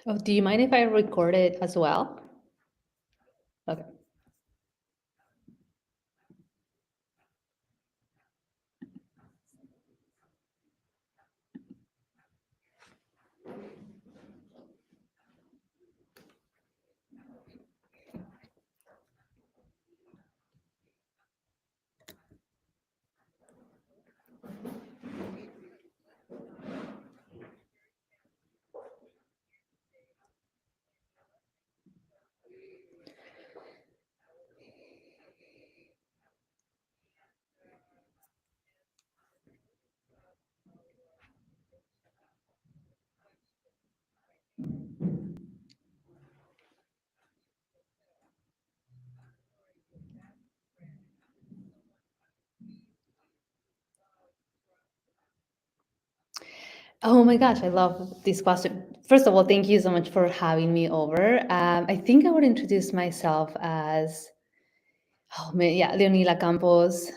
Oh, do you mind if I record it as well? Okay. Oh my gosh, I love this question. First of all, thank you so much for having me over. I think I would introduce myself as, yeah, Leonila Campos,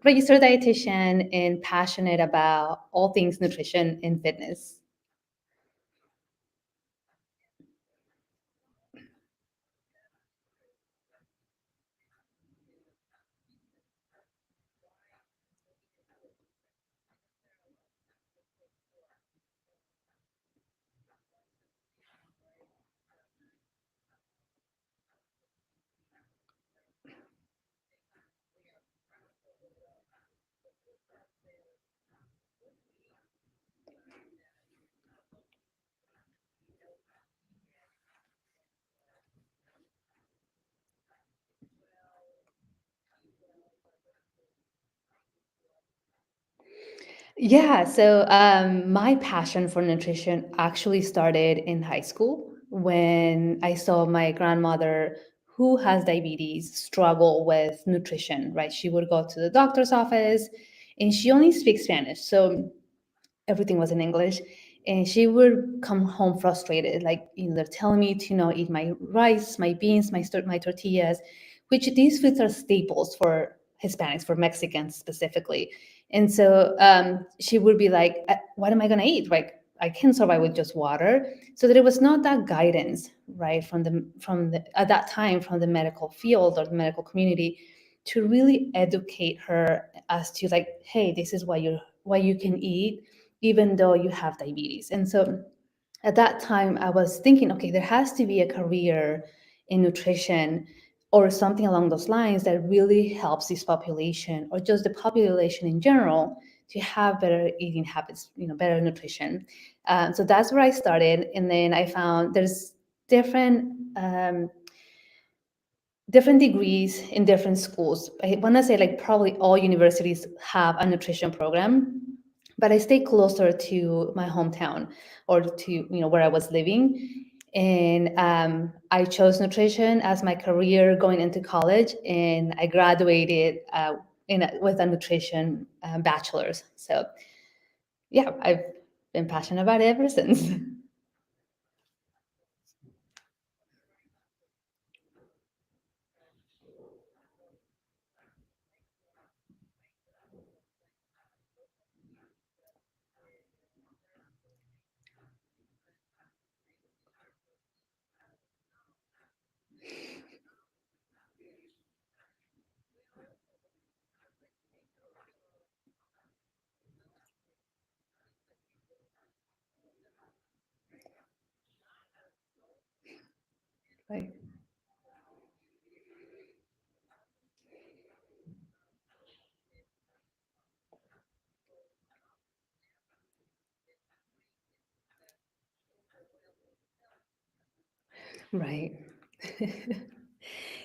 registered dietitian and passionate about all things nutrition and fitness. Yeah, so my passion for nutrition actually started in high school when I saw my grandmother, who has diabetes, struggle with nutrition, right? She would go to the doctor's office and she only speaks Spanish. So everything was in English. And she would come home frustrated, like, they're telling me to, eat my rice, my beans, my tortillas, which these foods are staples for Hispanics, for Mexicans specifically. And so she would be like, what am I going to eat? Like, I can't survive with just water. So that it was not that guidance, right, from the at that time from the medical field or the medical community to really educate her as to like, hey, this is what you can eat even though you have diabetes. And so at that time, I was thinking, okay, there has to be a career in nutrition or something along those lines that really helps this population or just the population in general to have better eating habits, better nutrition. So that's where I started. And then I found there's different different degrees in different schools. I want to say like probably all universities have a nutrition program, but I stay closer to my hometown or to where I was living. And I chose nutrition as my career going into college, and I graduated with a nutrition bachelor's. So yeah, I've been passionate about it ever since. Right. Right.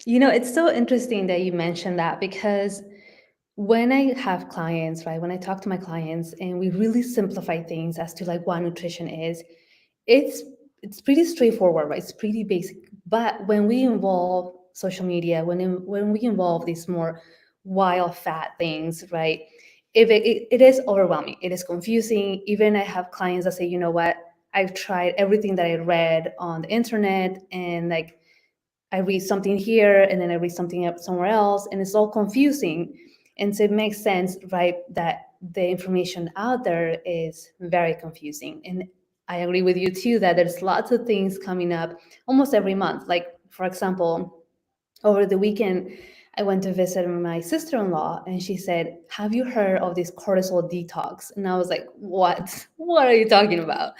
It's so interesting that you mentioned that because when I have clients, right, when I talk to my clients and we really simplify things as to like what nutrition is, it's it's pretty straightforward, right? It's pretty basic. But when we involve social media, when we involve these more wild fat things, right? If it is overwhelming, it is confusing. Even I have clients that say, you know what, I've tried everything that I read on the internet, and like I read something here and then I read something up somewhere else, and it's all confusing. And so it makes sense, right, that the information out there is very confusing. And I agree with you too that there's lots of things coming up almost every month. Like, for example, over the weekend, I went to visit my sister-in-law and she said, "Have you heard of this cortisol detox?" And I was like, "What? What are you talking about?"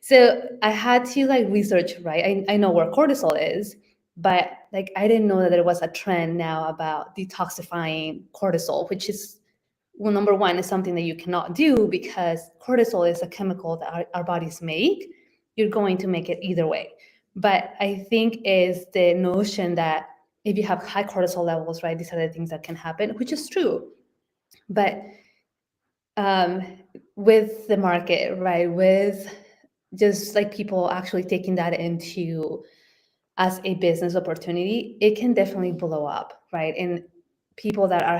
So I had to like research, right? I know where cortisol is, but like I didn't know that there was a trend now about detoxifying cortisol, which is, well, number one, is something that you cannot do because cortisol is a chemical that our bodies make. You're going to make it either way. But I think is the notion that if you have high cortisol levels, right, these are the things that can happen, which is true. But um, with the market, right, with just like people actually taking that into as a business opportunity, it can definitely blow up, right? And people that are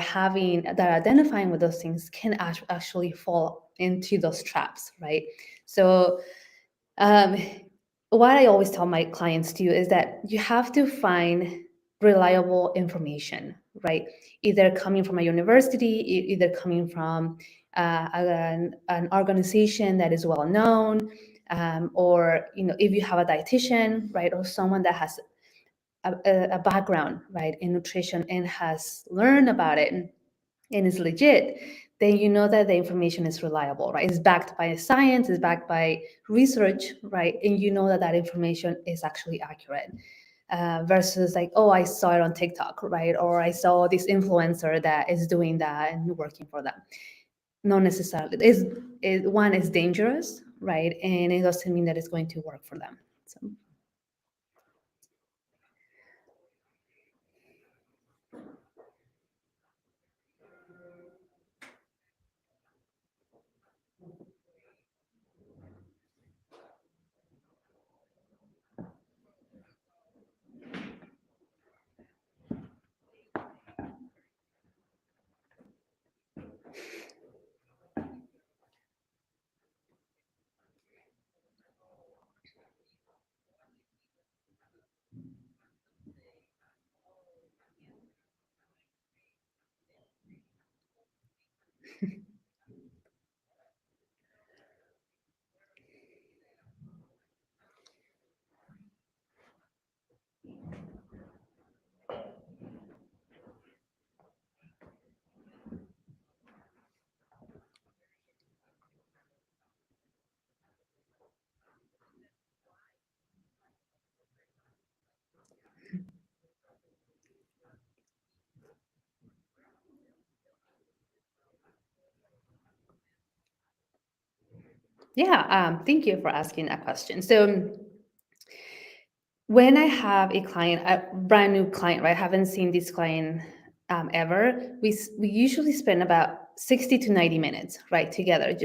identifying with those things can actually fall into those traps, right? So um, what I always tell my clients too is that you have to find reliable information, right? Either coming from a university, either coming from an organization that is well known, or if you have a dietitian, right, or someone that has a background, right, in nutrition and has learned about it and is legit, then you know that the information is reliable, right? It's backed by science, it's backed by research, right? And you know that that information is actually accurate. Versus like, oh, I saw it on TikTok, right? Or I saw this influencer that is doing that and working for them. Not necessarily. One is dangerous, right? And it doesn't mean that it's going to work for them. So. Yeah, thank you for asking that question. So when I have a client, a brand new client, right? I haven't seen this client ever. We usually spend about 60 to 90 minutes, right, together.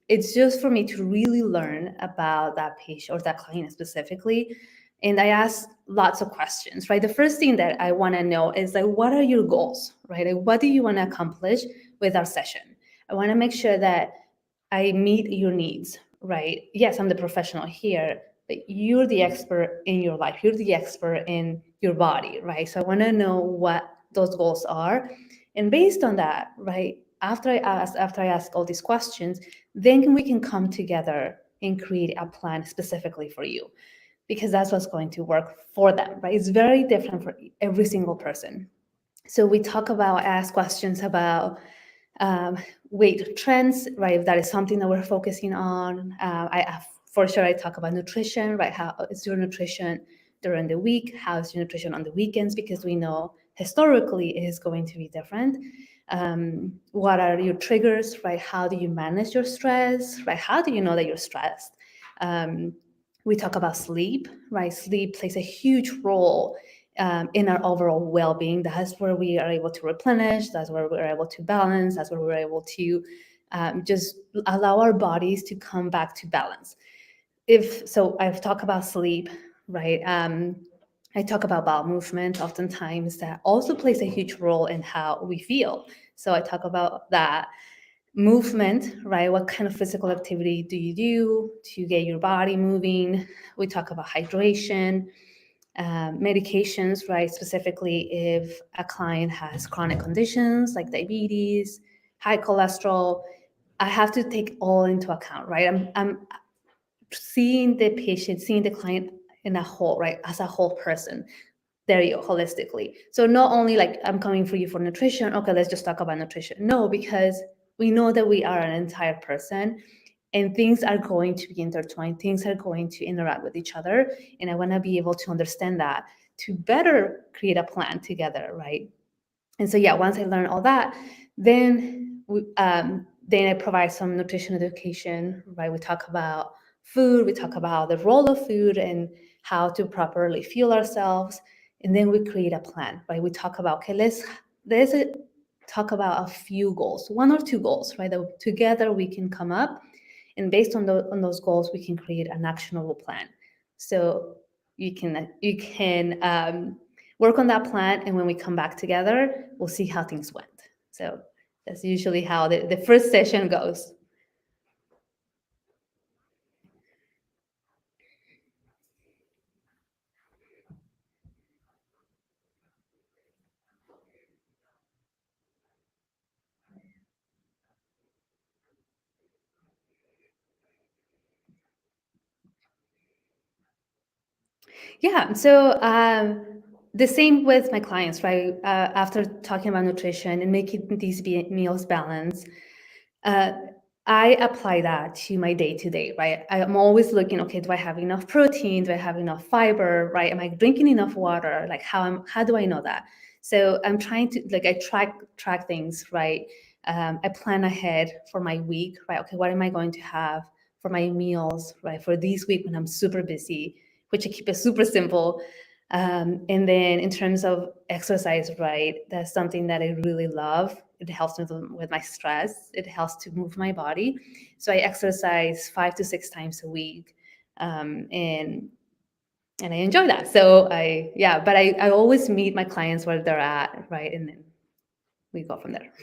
It's just for me to really learn about that patient or that client specifically. And I ask lots of questions, right? The first thing that I want to know is like, what are your goals, right? Like, what do you want to accomplish with our session? I want to make sure that I meet your needs, right? Yes, I'm the professional here, but you're the expert in your life. You're the expert in your body, right? So I want to know what those goals are. And based on that, right, after I ask all these questions, then we can come together and create a plan specifically for you because that's what's going to work for them, right? It's very different for every single person. So we ask questions about um, weight trends, right? If that is something that we're focusing on. For sure, I talk about nutrition, right? How is your nutrition during the week? How is your nutrition on the weekends? Because we know historically it is going to be different. What are your triggers, right? How do you manage your stress, right? How do you know that you're stressed? We talk about sleep, right? Sleep plays a huge role in our overall well-being. That's where we are able to replenish. That's where we're able to balance. That's where we're able to just allow our bodies to come back to balance. If so, I've talked about sleep, right? I talk about bowel movement oftentimes that also plays a huge role in how we feel. So I talk about that movement, right? What kind of physical activity do you do to get your body moving? We talk about hydration, medications, right? Specifically, if a client has chronic conditions like diabetes, high cholesterol, I have to take all into account, right? I'm seeing the patient, seeing the client in a whole, right, as a whole person. There you go, holistically. So not only like I'm coming for you for nutrition, okay, let's just talk about nutrition. No, because we know that we are an entire person and things are going to be intertwined, things are going to interact with each other. And I want to be able to understand that to better create a plan together, right? And so yeah, once I learn all that, then I provide some nutrition education, right? We talk about food, we talk about the role of food and how to properly fuel ourselves, and then we create a plan, right? We talk about, okay, let's talk about a few goals, one or two goals, right? That together we can come up, and based on those goals, we can create an actionable plan. So you can work on that plan, and when we come back together, we'll see how things went. So that's usually how the first session goes. Yeah, so the same with my clients, right? After talking about nutrition and making these meals balanced, uh, I apply that to my day to day, right? I'm always looking, okay, do I have enough protein? Do I have enough fiber, right? Am I drinking enough water? Like how do I know that? So I'm trying to like I track things, right? I plan ahead for my week, right? Okay, what am I going to have for my meals, right? For this week when I'm super busy, which I keep it super simple. And then in terms of exercise, right, that's something that I really love. It helps me with my stress. It helps to move my body. So I exercise 5 to 6 times a week, and I enjoy that. So but I always meet my clients where they're at, right, and then we go from there.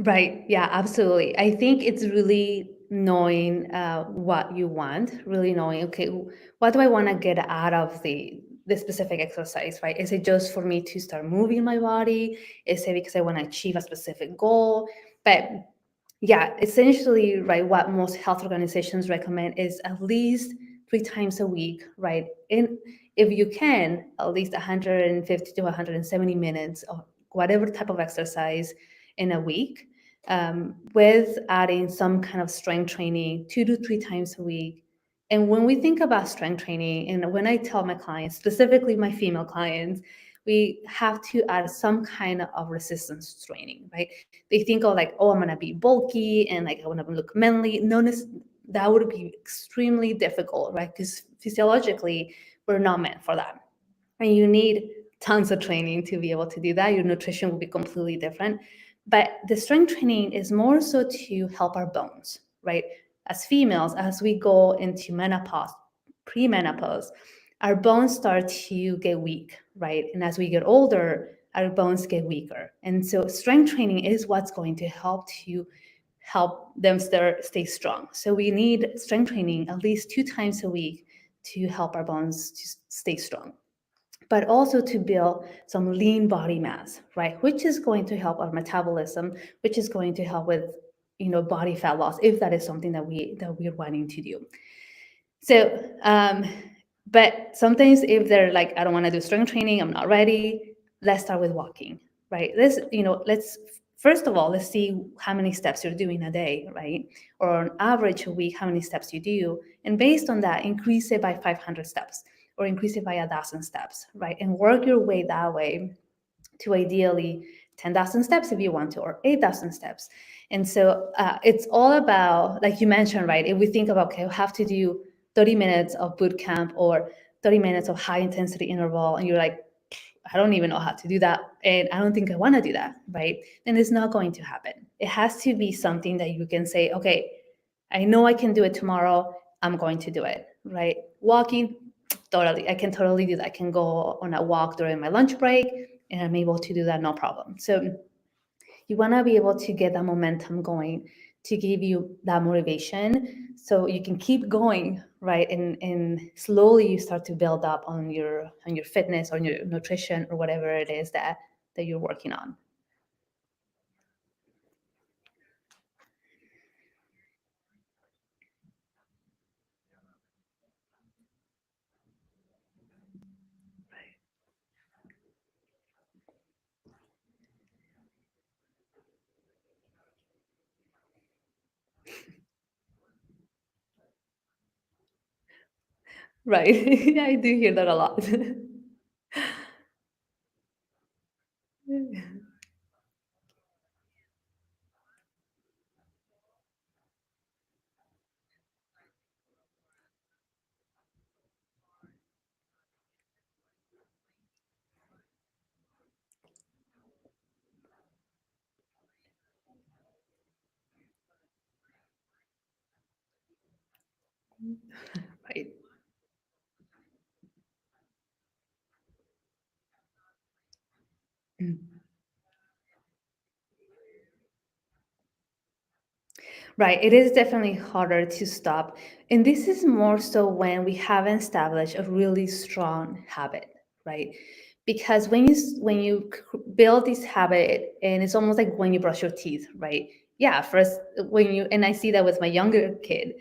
Right. Yeah, absolutely. I think it's really knowing what you want, really knowing, okay, what do I want to get out of the specific exercise, right? Is it just for me to start moving my body? Is it because I want to achieve a specific goal? But yeah, essentially, right, what most health organizations recommend is at least 3 times a week, right? And if you can, at least 150 to 170 minutes of whatever type of exercise in a week, with adding some kind of strength training 2 to 3 times a week. And when we think about strength training, and when I tell my clients, specifically my female clients, we have to add some kind of resistance training, right? They think of like, oh, I'm gonna be bulky and like I wanna look manly. No, that would be extremely difficult, right? Because physiologically, we're not meant for that. And you need tons of training to be able to do that. Your nutrition will be completely different. But the strength training is more so to help our bones, right? As females, as we go into menopause, premenopause, our bones start to get weak, right? And as we get older, our bones get weaker. And so strength training is what's going to help them stay strong. So we need strength training at least 2 times a week to help our bones to stay strong, but also to build some lean body mass, right? Which is going to help our metabolism, which is going to help with body fat loss if that is something that we're wanting to do. So, but sometimes if they're like, I don't want to do strength training, I'm not ready. Let's start with walking, right? Let's first of all, let's see how many steps you're doing a day, right? Or on average a week, how many steps you do, and based on that, increase it by 500 steps or increase it by 1,000 steps, right? And work your way that way to ideally 10,000 steps if you want to, or 8,000 steps. And so it's all about, like you mentioned, right? If we think about, okay, we have to do 30 minutes of boot camp or 30 minutes of high intensity interval, and you're like, I don't even know how to do that. And I don't think I want to do that, right? Then it's not going to happen. It has to be something that you can say, okay, I know I can do it tomorrow. I'm going to do it, right? Walking, totally. I can totally do that. I can go on a walk during my lunch break and I'm able to do that, no problem. So you want to be able to get that momentum going to give you that motivation so you can keep going, right? And slowly you start to build up on your fitness, on your nutrition, or whatever it is that you're working on. Right. I do hear that a lot. Right. Mm. Right. It is definitely harder to stop. And this is more so when we haven't established a really strong habit, right? Because when you build this habit, and it's almost like when you brush your teeth, right? Yeah, first when you, and I see that with my younger kid,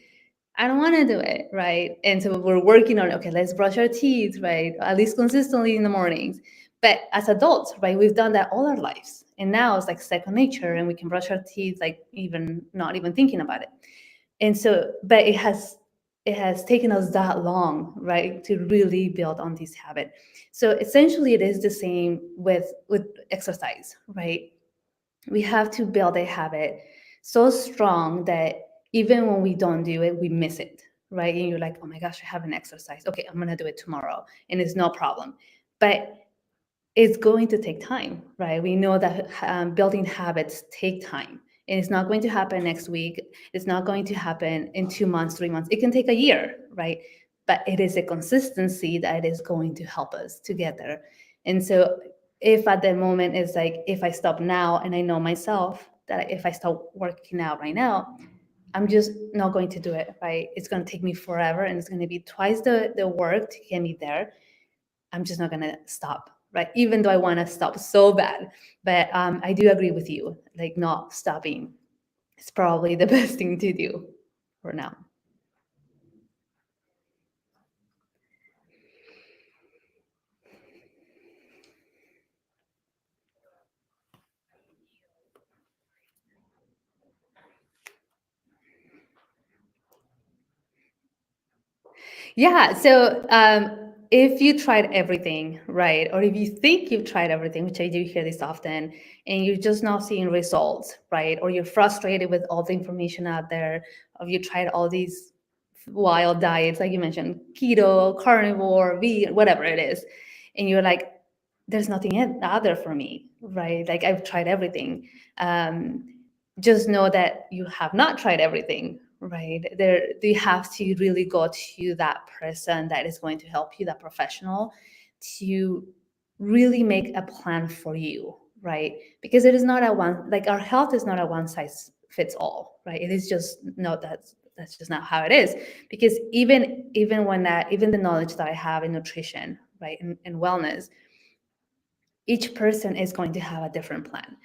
I don't want to do it, right? And so we're working on, okay, let's brush our teeth, right? At least consistently in the mornings. But as adults, right, we've done that all our lives. And now it's like second nature and we can brush our teeth like even not even thinking about it. And so, but it has taken us that long, right, to really build on this habit. So essentially it is the same with exercise, right? We have to build a habit so strong that even when we don't do it, we miss it, right? And you're like, oh my gosh, I haven't exercised. Okay, I'm gonna do it tomorrow, and it's no problem. But it's going to take time, right? We know that building habits take time, and it's not going to happen next week. It's not going to happen in 2 months, 3 months. It can take a year, right? But it is a consistency that is going to help us to get there. And so, if at the moment it's like, if I stop now, and I know myself that if I start working out right now, I'm just not going to do it, right? It's going to take me forever, and it's going to be twice the work to get me there. I'm just not gonna stop, right? Even though I want to stop so bad. But I do agree with you, like not stopping is probably the best thing to do for now. Yeah. So if you tried everything, right, or if you think you've tried everything, which I do hear this often, and you're just not seeing results, right, or you're frustrated with all the information out there, or you tried all these wild diets, like you mentioned, keto, carnivore, vegan, whatever it is, and you're like, there's nothing out there for me, right? Like I've tried everything. Um, just know that you have not tried everything, right? There, you have to really go to that person that is going to help you, that professional, to really make a plan for you, right? Because it is not a one, like our health is not a one size fits all, right? It is just no, that's just not how it is. Because even when that, even the knowledge that I have in nutrition, right, and wellness, each person is going to have a different plan.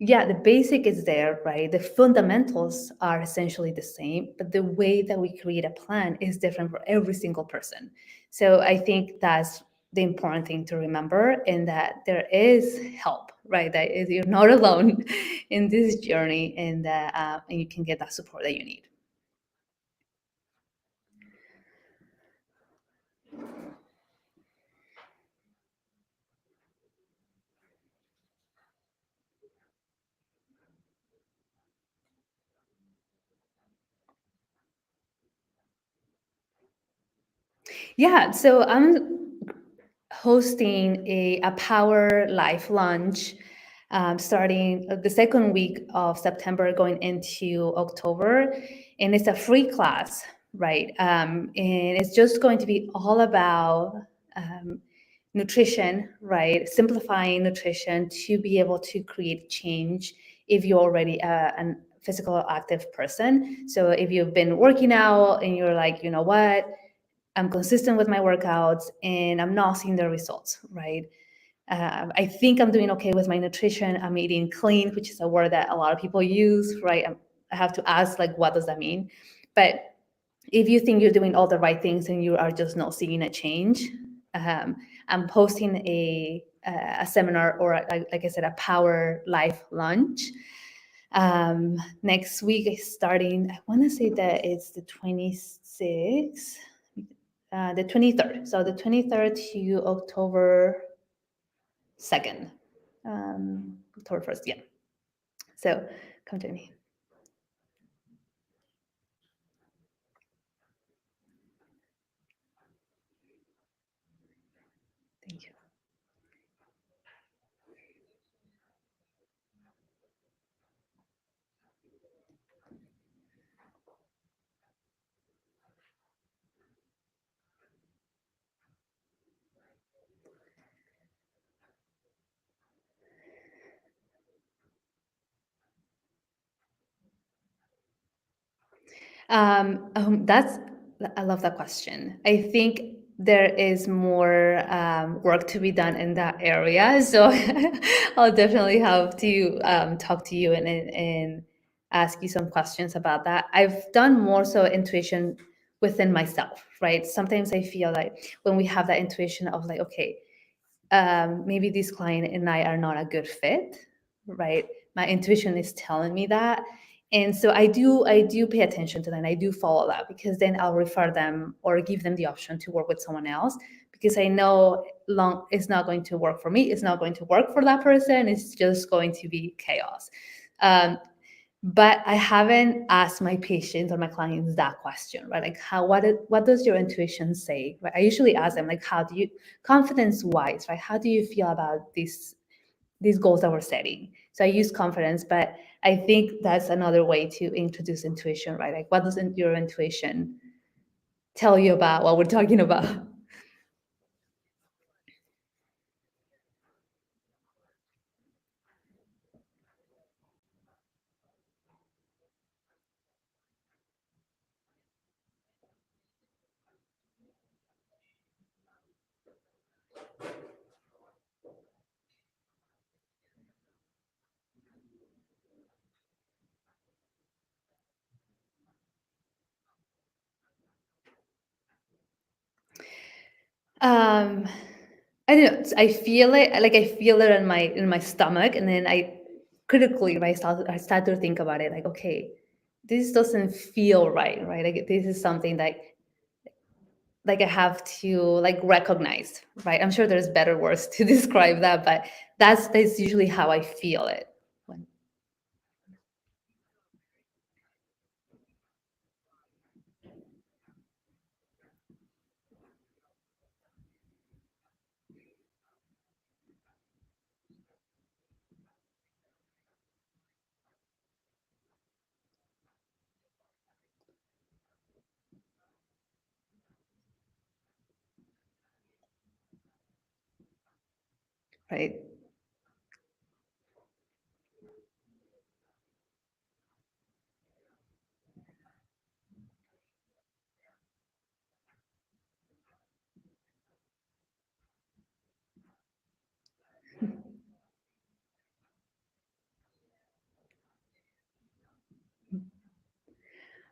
Yeah, the basic is there, right? The fundamentals are essentially the same, but the way that we create a plan is different for every single person. So I think that's the important thing to remember, and that there is help, right? That you're not alone in this journey, and that and you can get that support that you need. Yeah, so I'm hosting a power life lunch starting the second week of September going into October. And it's a free class, right? And it's just going to be all about nutrition, right? Simplifying nutrition to be able to create change if you're already a physical active person. So if you've been working out and you're like, you know what, I'm consistent with my workouts and I'm not seeing the results, right? I think I'm doing okay with my nutrition. I'm eating clean, which is a word that a lot of people use, right? I have to ask, like, what does that mean? But if you think you're doing all the right things and you are just not seeing a change, I'm hosting a seminar or, like I said, a Power Life Lunch next week, starting. I want to say that it's the 26th, the 23rd. So the 23rd to October 2nd, October 1st. Yeah. So come to me. Thank you. That's I love that question. I think there is more work to be done in that area. So I'll definitely have to talk to you and ask you some questions about that. I've done more so intuition within myself, right? Sometimes I feel like when we have that intuition of like, okay, maybe this client and I are not a good fit, right? My intuition is telling me that. And so I do pay attention to that and I do follow that because then I'll refer them or give them the option to work with someone else because I know long it's not going to work for me, it's not going to work for that person, it's just going to be chaos. Um, but I haven't asked my patients or my clients that question, right? Like, what does your intuition say? Right? I usually ask them, like, how do you, confidence wise, right? How do you feel about these goals that we're setting? So I use confidence, but I think that's another way to introduce intuition, right? Like, what does your intuition tell you about what we're talking about? Um, I don't know. I feel it. Like I feel it in my stomach, and then I critically, right, I start to think about it. Like, okay, this doesn't feel right, right? Like this is something that like I have to like recognize, right? I'm sure there's better words to describe that, but that's usually how I feel it. When, right?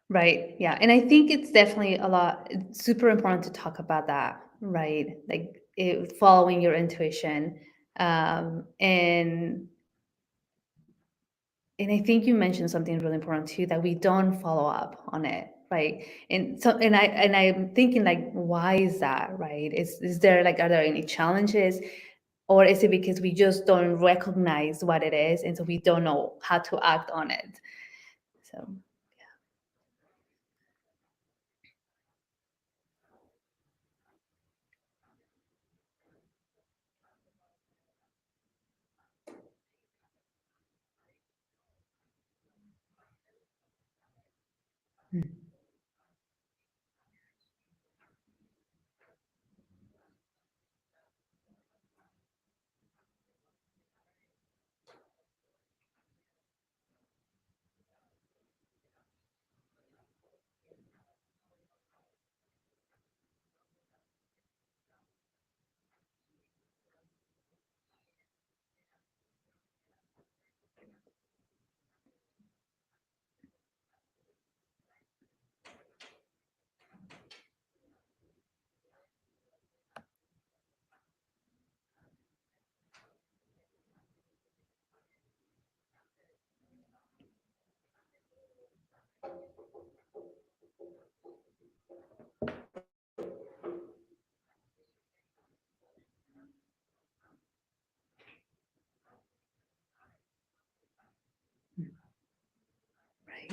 Right. Yeah. And I think it's definitely it's super important to talk about that, right? Like following your intuition. And I think you mentioned something really important too, that we don't follow up on it, right? And so and I'm thinking like, why is that, right? Is there like, are there any challenges? Or is it because we just don't recognize what it is and so we don't know how to act on it? So Mm. Right.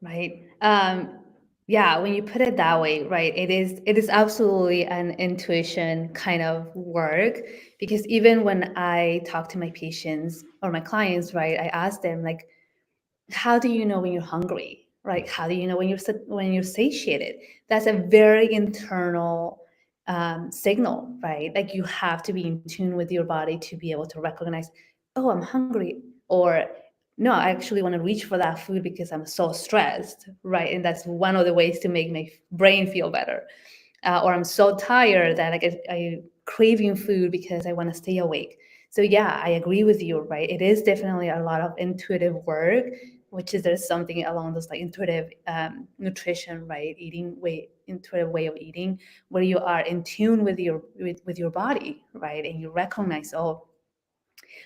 Right. Yeah, when you put it that way, right, it is absolutely an intuition kind of work, because even when I talk to my patients or my clients, right, I ask them like, how do you know when you're hungry, right? How do you know when when you're satiated? That's a very internal signal, right? Like you have to be in tune with your body to be able to recognize, oh, I'm hungry, or no, I actually want to reach for that food because I'm so stressed, right? And that's one of the ways to make my brain feel better. Or I'm so tired that I craving food because I want to stay awake. So yeah, I agree with you, right? It is definitely a lot of intuitive work, which is there's something along those like intuitive nutrition, right? Intuitive way of eating, where you are in tune with with your body, right? And you recognize, oh,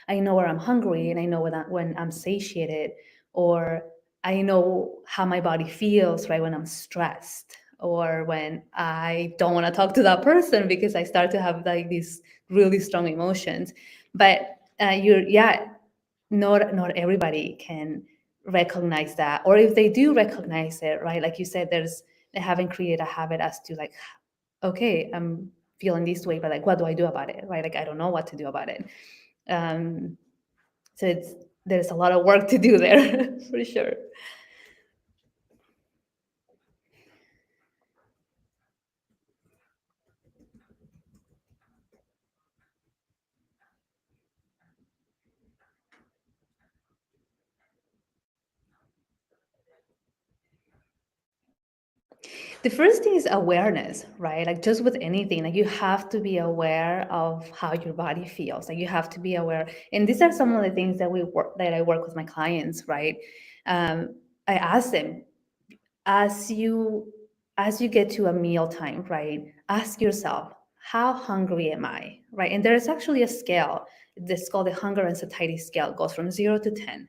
I know where I'm hungry and I know when I'm satiated, or I know how my body feels, right, when I'm stressed or when I don't want to talk to that person because I start to have like these really strong emotions. But yeah, not everybody can recognize that, or if they do recognize it, right, like you said, they haven't created a habit as to like, okay, I'm feeling this way, but like, what do I do about it, right? Like, I don't know what to do about it. um, so there's a lot of work to do there for sure. The first thing is awareness, right? Like just with anything, like you have to be aware of how your body feels. Like you have to be aware. And these are some of the things that I work with my clients, right? I ask them, as you get to a meal time, right, ask yourself, how hungry am I, right? And there's actually a scale. This called the hunger and satiety scale. It goes from 0 to 10,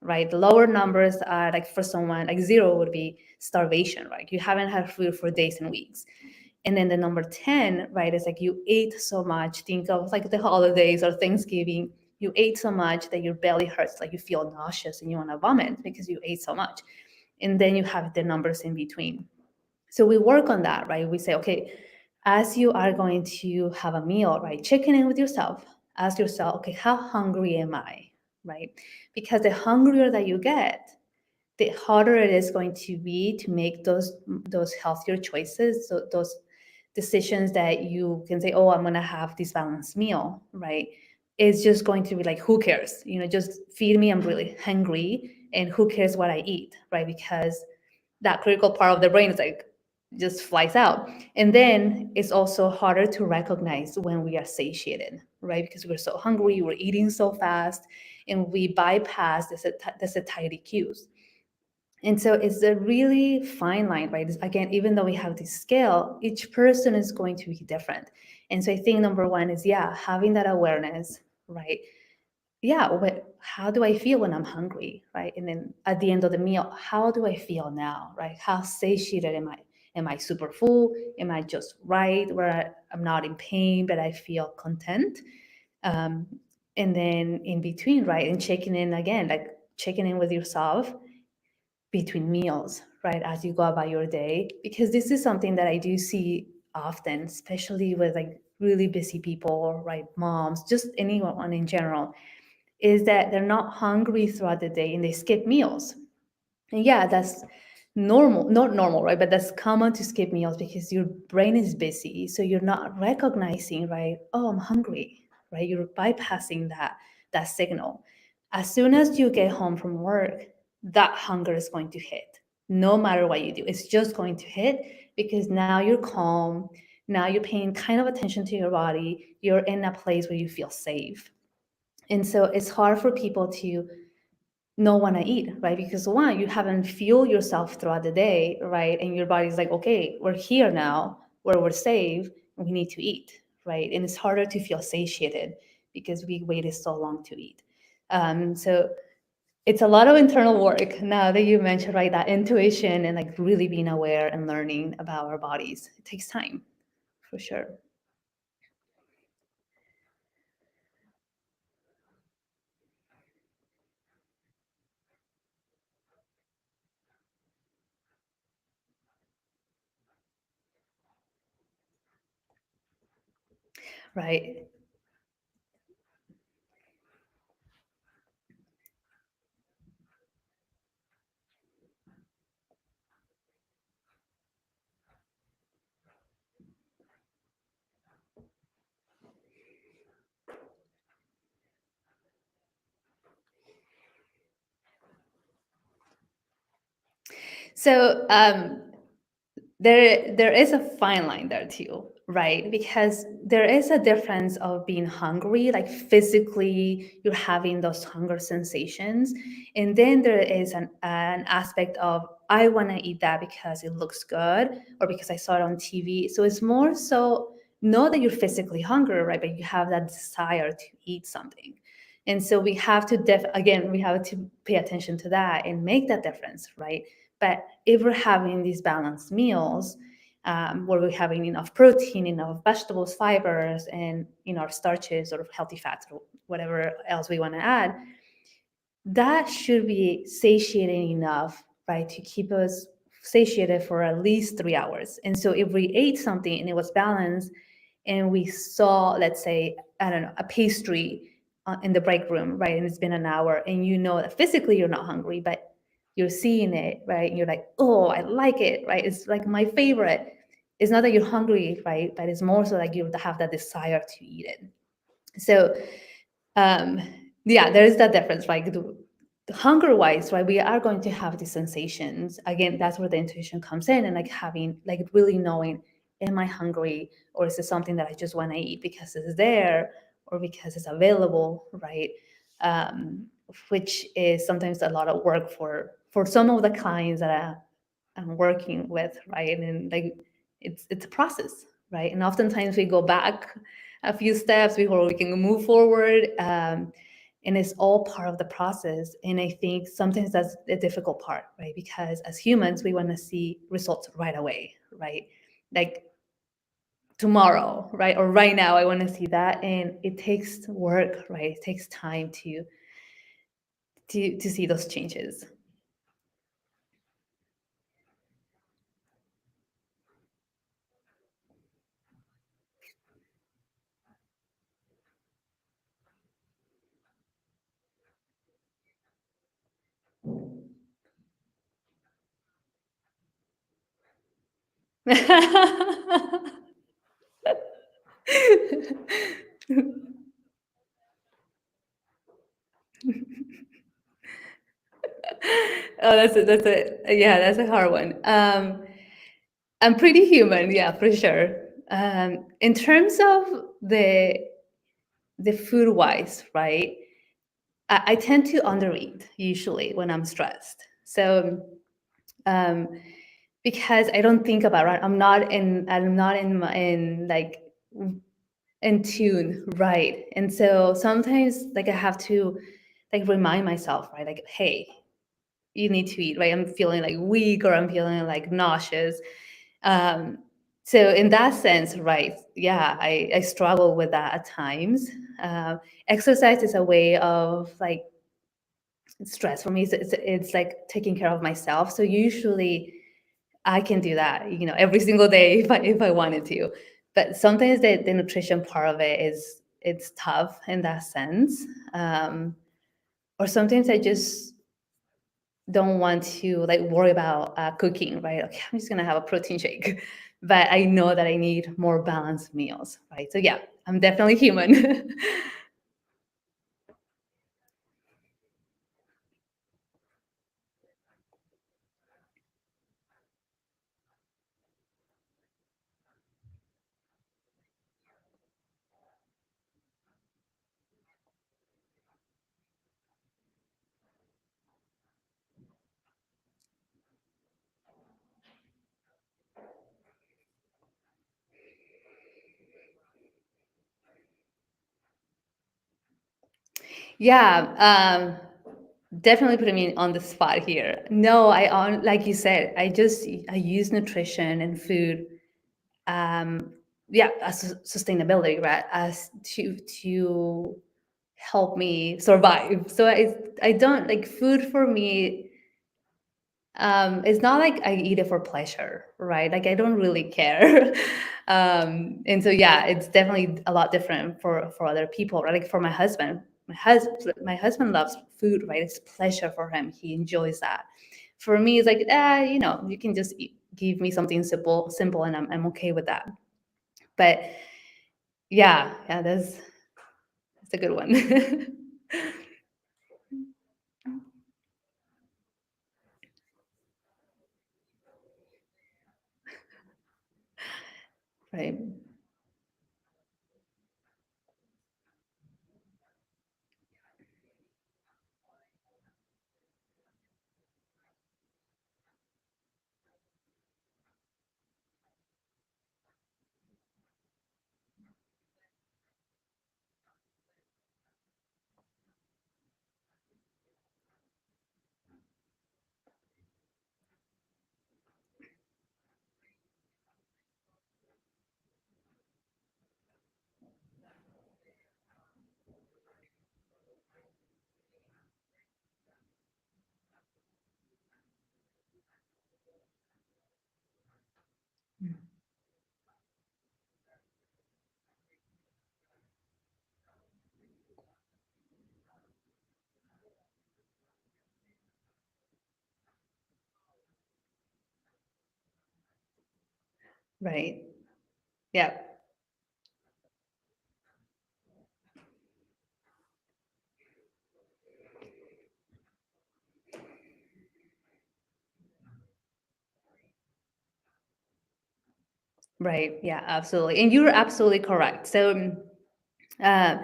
right? The lower numbers are like, for someone like 0 would be starvation, right? You haven't had food for days and weeks. And then the number 10, right, is like you ate so much. Think of like the holidays or Thanksgiving. You ate so much that your belly hurts, like you feel nauseous and you want to vomit because you ate so much. And then you have the numbers in between. So we work on that, right? We say, okay, as you are going to have a meal, right, checking in with yourself, ask yourself, okay, how hungry am I, right? Because the hungrier that you get, the harder it is going to be to make those healthier choices, so those decisions that you can say, oh, I'm going to have this balanced meal, right? It's just going to be like, who cares, just feed me, I'm really hungry, and who cares what I eat, right? Because that critical part of the brain is like just flies out. And then it's also harder to recognize when we are satiated, right? Because we're so hungry, we're eating so fast, and we bypass the satiety cues. And so it's a really fine line, right? Again, even though we have this scale, each person is going to be different. And so I think number one is, yeah, having that awareness, right? Yeah, how do I feel when I'm hungry, right? And then at the end of the meal, how do I feel now, right? How satiated am I? Am I super full? Am I just right where I'm not in pain, but I feel content? Um, and then in between, right? And checking in again, like checking in with yourself between meals, right? As you go about your day, because this is something that I do see often, especially with like really busy people, right? Moms, just anyone in general, is that they're not hungry throughout the day and they skip meals. And yeah, that's normal, not normal, right? But that's common to skip meals because your brain is busy. So you're not recognizing, right? Oh, I'm hungry, right? You're bypassing that signal. As soon as you get home from work, that hunger is going to hit. No matter what you do, it's just going to hit because now you're calm. Now you're paying kind of attention to your body. You're in a place where you feel safe. And so it's hard for people to know when I eat, right? Because one, you haven't fueled yourself throughout the day, right? And your body's like, okay, we're here now where we're safe, and we need to eat, right? And it's harder to feel satiated because we waited so long to eat. So it's a lot of internal work now that you mentioned, right? That intuition and like really being aware and learning about our bodies. It takes time for sure. Right. So there is a fine line there too, right? Because there is a difference of being hungry, like physically you're having those hunger sensations, and then there is an aspect of I want to eat that because it looks good or because I saw it on TV. So it's more so know that you're physically hungry, right? But you have that desire to eat something. And so we have to again, we have to pay attention to that and make that difference, right? But if we're having these balanced meals, where we're having enough protein, enough vegetables, fibers, and our starches or healthy fats or whatever else we want to add, that should be satiating enough, right, to keep us satiated for at least 3 hours. And so if we ate something and it was balanced, and we saw, let's say, I don't know, a pastry in the break room, right, and it's been an hour, and you know that physically you're not hungry, but you're seeing it, right, and you're like, oh, I like it, right, it's like my favorite. It's not that you're hungry, right, but it's more so like you have that desire to eat it. So um yeah, there is that difference, right? The hunger wise, right, we are going to have these sensations again. That's where the intuition comes in, and like having, like, really knowing, am I hungry, or is it something that I just want to eat because it's there or because it's available, right? um which is sometimes a lot of work for some of the clients that I'm working with, right? And like it's a process, right? And oftentimes we go back a few steps before we can move forward. And it's all part of the process. And I think sometimes that's the difficult part, right? Because as humans, we want to see results right away, right? Like tomorrow, right? Or right now, I want to see that. And it takes work, right? It takes time to see those changes. Oh, yeah, that's a hard one. I'm pretty human, yeah, for sure. In terms of the food wise, right? I tend to undereat usually when I'm stressed. So um, because I don't think about, right. I'm not in like in tune, right. And so sometimes like I have to like remind myself, right, like, hey, you need to eat, right. I'm feeling like weak or I'm feeling like nauseous. Um, so in that sense, right, yeah, I struggle with that at times. Exercise is a way of like stress for me. It's like taking care of myself. So usually I can do that, every single day if I wanted to. But sometimes the nutrition part of it it's tough in that sense. Or sometimes I just don't want to like worry about cooking, right? Okay, I'm just gonna have a protein shake, but I know that I need more balanced meals, right? So yeah, I'm definitely human. Yeah, definitely putting me on the spot here. No, like you said, I use nutrition and food, um, yeah, as sustainability, right, as to help me survive. So I don't like food for me. It's not like I eat it for pleasure, right? Like I don't really care. And so yeah, it's definitely a lot different for other people, right? Like for my husband loves food, right? It's pleasure for him. He enjoys that. For me, it's like, you can just give me something simple, and I'm okay with that. But yeah, that's a good one. Right, right, yeah, right, yeah, absolutely. And you're absolutely correct. So Uh,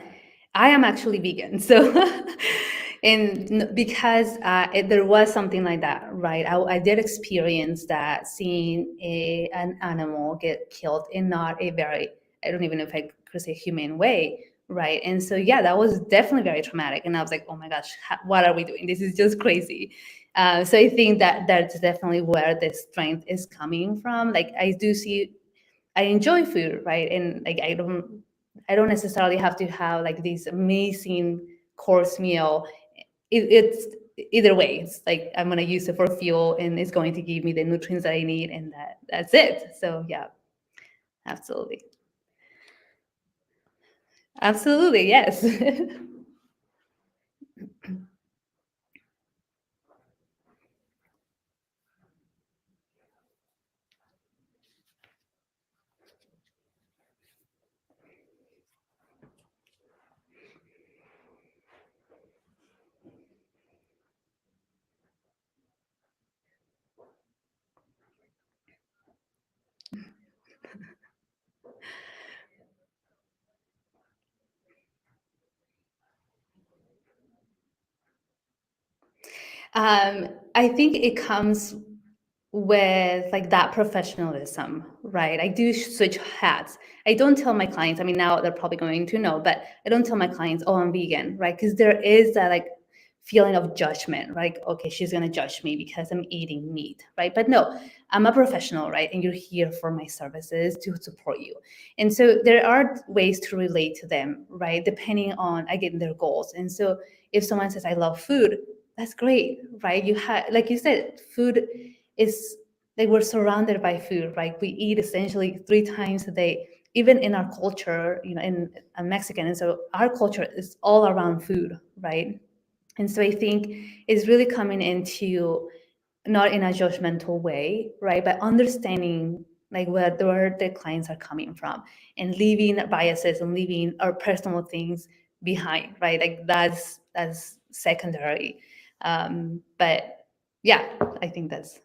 I am actually vegan, so and because there was something like that, right? I did experience that, seeing an animal get killed in not a very, I don't even know if I could say humane way, right? And so yeah, that was definitely very traumatic, and I was like, oh my gosh, what are we doing? This is just crazy. So I think that that's definitely where the strength is coming from. Like I do see I enjoy food, right? And like I don't necessarily have to have like this amazing course meal. It's either way. It's like I'm gonna use it for fuel, and it's going to give me the nutrients that I need, and that's it. So yeah, absolutely, absolutely, yes. I think it comes. with like that professionalism, right? I do switch hats. I don't tell my clients, I mean, now they're probably going to know, but I don't tell my clients, oh, I'm vegan, right? Because there is that like feeling of judgment, like, okay, she's going to judge me because I'm eating meat, right? But no, I'm a professional, right? And you're here for my services to support you. And so there are ways to relate to them, right? Depending on, again, their goals. And so if someone says, I love food, that's great, right? You have, like you said, food is like we're surrounded by food, right? We eat essentially 3 times a day, even in our culture, in Mexican. And so our culture is all around food, right? And so I think it's really coming into not in a judgmental way, right? But understanding like where the clients are coming from and leaving biases and leaving our personal things behind, right? Like that's secondary. But yeah, I think that's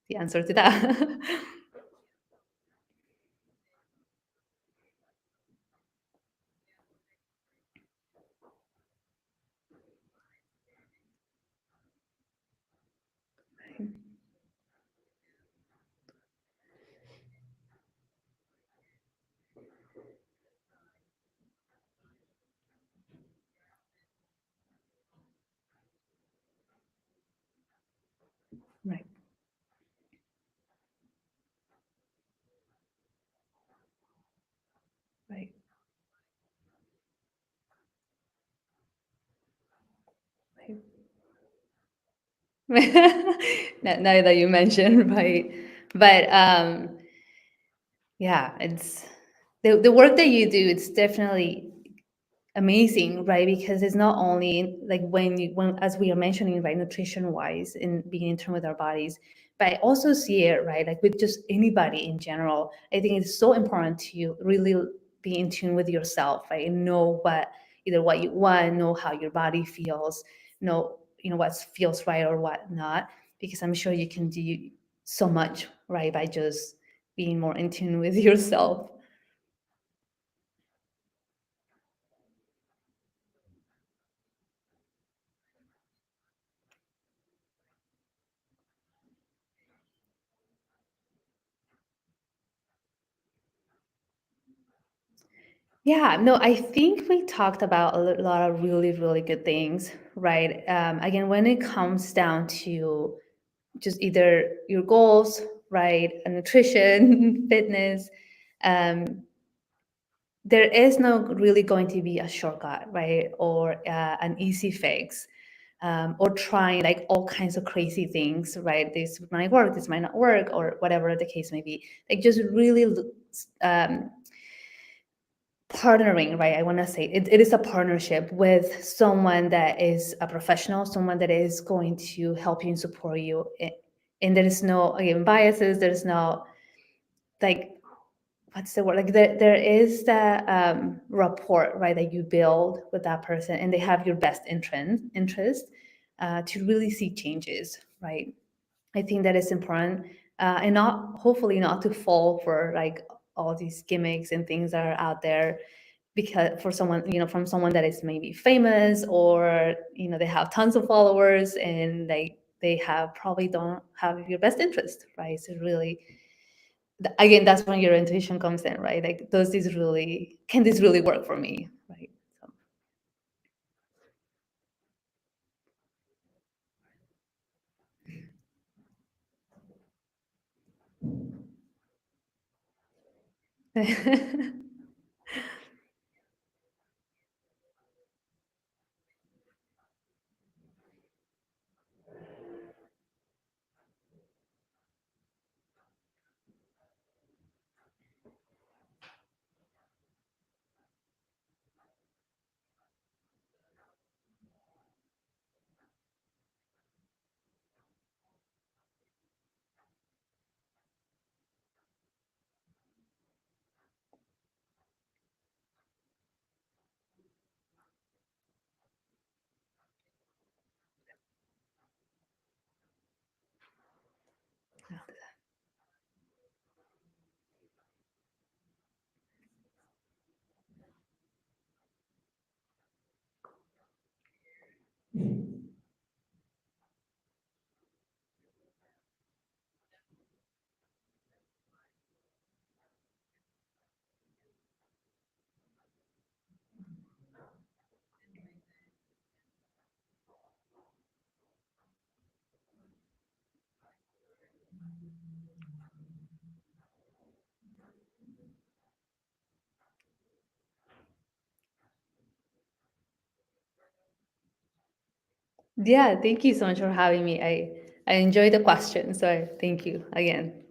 the answer to that. Right, right, right. Now that you mentioned, right? But yeah, it's the work that you do. It's definitely amazing, right? Because it's not only like when as we are mentioning, right, nutrition wise and being in tune with our bodies, but I also see it, right, like with just anybody in general. I think it's so important to really be in tune with yourself, right, and know what you want, know how your body feels, know what feels right or what not, because I'm sure you can do so much, right, by just being more in tune with yourself. Yeah, no, I think we talked about a lot of really, really good things, right? Again, when it comes down to just either your goals, right, and nutrition, fitness, um, there is no really going to be a shortcut, right, or an easy fix, or trying like all kinds of crazy things, right? This might work, this might not work, or whatever the case may be. Like just really um, partnering, right? I want to say it is a partnership with someone that is a professional, someone that is going to help you and support you. And there is no, again, biases. There's no, like, what's the word? Like there is the rapport, right, that you build with that person, and they have your best interest to really see changes, right? I think that is important, and not hopefully not to fall for like all these gimmicks and things that are out there, because for someone, from someone that is maybe famous, or they have tons of followers, and they have probably don't have your best interest, right? So really, again, that's when your intuition comes in, right? Like, can this really work for me, right? So. Yeah, thank you so much for having me. I enjoyed the question, so thank you again.